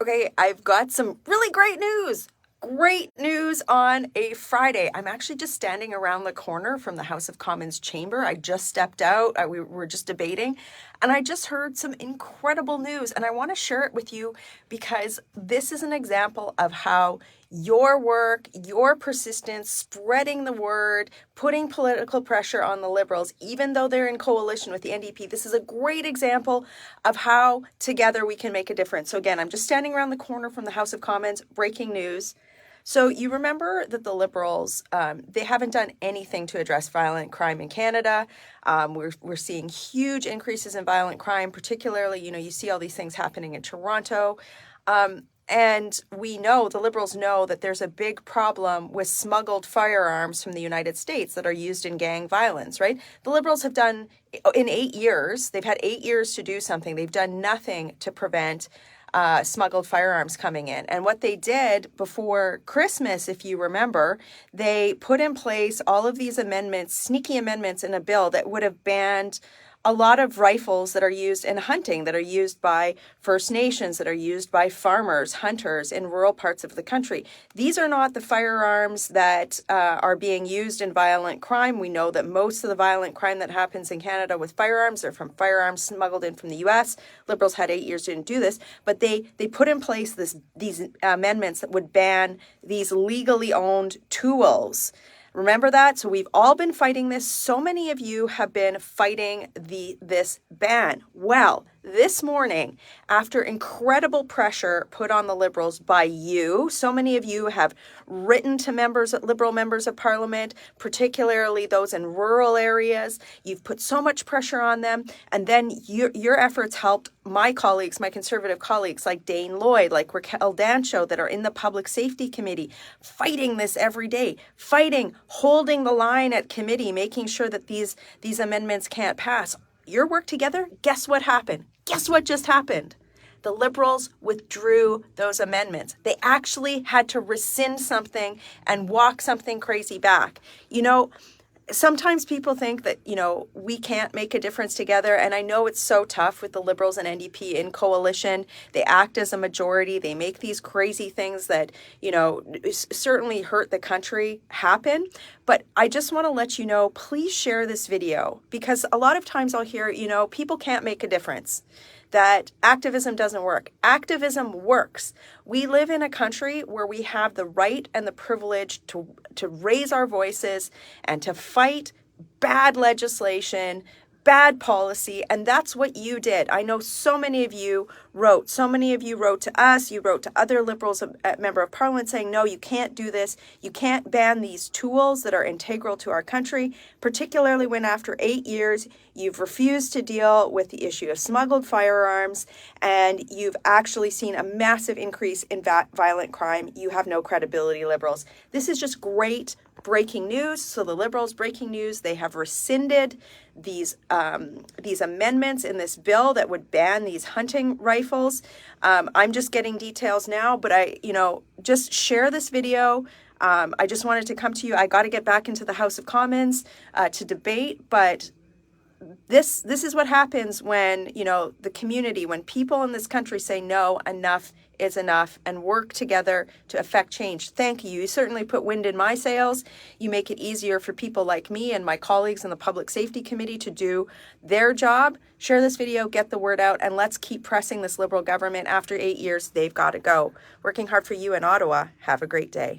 Okay, I've got some really great news. Great news on a Friday. I'm actually just standing around the corner from the House of Commons chamber. I just stepped out. We were just debating, and I just heard some incredible news, and I want to share it with you because this is an example of how your work, your persistence, spreading the word, putting political pressure on the Liberals, even though they're in coalition with the NDP. This is a great example of how together we can make a difference. So again, I'm just standing around the corner from the House of Commons. Breaking news. So you remember that the Liberals, they haven't done anything to address violent crime in Canada. We're seeing huge increases in violent crime, particularly, you see all these things happening in Toronto. And we know, the Liberals know, that there's a big problem with smuggled firearms from the United States that are used in gang violence, right? The Liberals have done, in 8 years, they've had 8 years to do something. They've done nothing to prevent smuggled firearms coming in. And what they did before Christmas, if you remember, they put in place all of these amendments, sneaky amendments in a bill that would have banned a lot of rifles that are used in hunting, that are used by First Nations, that are used by farmers, hunters in rural parts of the country. These are not the firearms that are being used in violent crime. We know that most of the violent crime that happens in Canada with firearms are from firearms smuggled in from the US. Liberals had 8 years to do this, but they put in place these amendments that would ban these legally owned tools. Remember that? So we've all been fighting this. So many of you have been fighting this ban. Well, this morning, after incredible pressure put on the Liberals by you, so many of you have written to Liberal members of Parliament, particularly those in rural areas. You've put so much pressure on them, and then your efforts helped my colleagues, my Conservative colleagues like Dane Lloyd, like Raquel Dancho, that are in the Public Safety Committee, fighting this every day, holding the line at committee, making sure that these amendments can't pass. Your work together, guess what happened? Guess what just happened? The Liberals withdrew those amendments. They actually had to rescind something and walk something crazy back. Sometimes people think that, we can't make a difference together. And I know it's so tough with the Liberals and NDP in coalition. They act as a majority. They make these crazy things that, certainly hurt the country happen. But I just want to let you know, please share this video, because a lot of times I'll hear, people can't make a difference, that activism doesn't work. Activism works. We live in a country where we have the right and the privilege to raise our voices and to fight bad legislation, bad policy, and that's what you did. I know so many of you wrote to us, you wrote to other Liberals, a member of Parliament, saying, no, you can't do this. You can't ban these tools that are integral to our country, particularly when after 8 years, you've refused to deal with the issue of smuggled firearms, and you've actually seen a massive increase in violent crime. You have no credibility, Liberals. This is just great breaking news. So the Liberals, breaking news, they have rescinded these amendments in this bill that would ban these hunting rifles. I'm just getting details now, but just share this video. I just wanted to come to you. I got to get back into the House of Commons to debate, but this is what happens when, the community, when people in this country say, no, enough is enough, and work together to affect change. Thank you. You certainly put wind in my sails. You make it easier for people like me and my colleagues in the Public Safety Committee to do their job. Share this video, get the word out, and let's keep pressing this Liberal government. After 8 years, they've got to go. Working hard for you in Ottawa. Have a great day.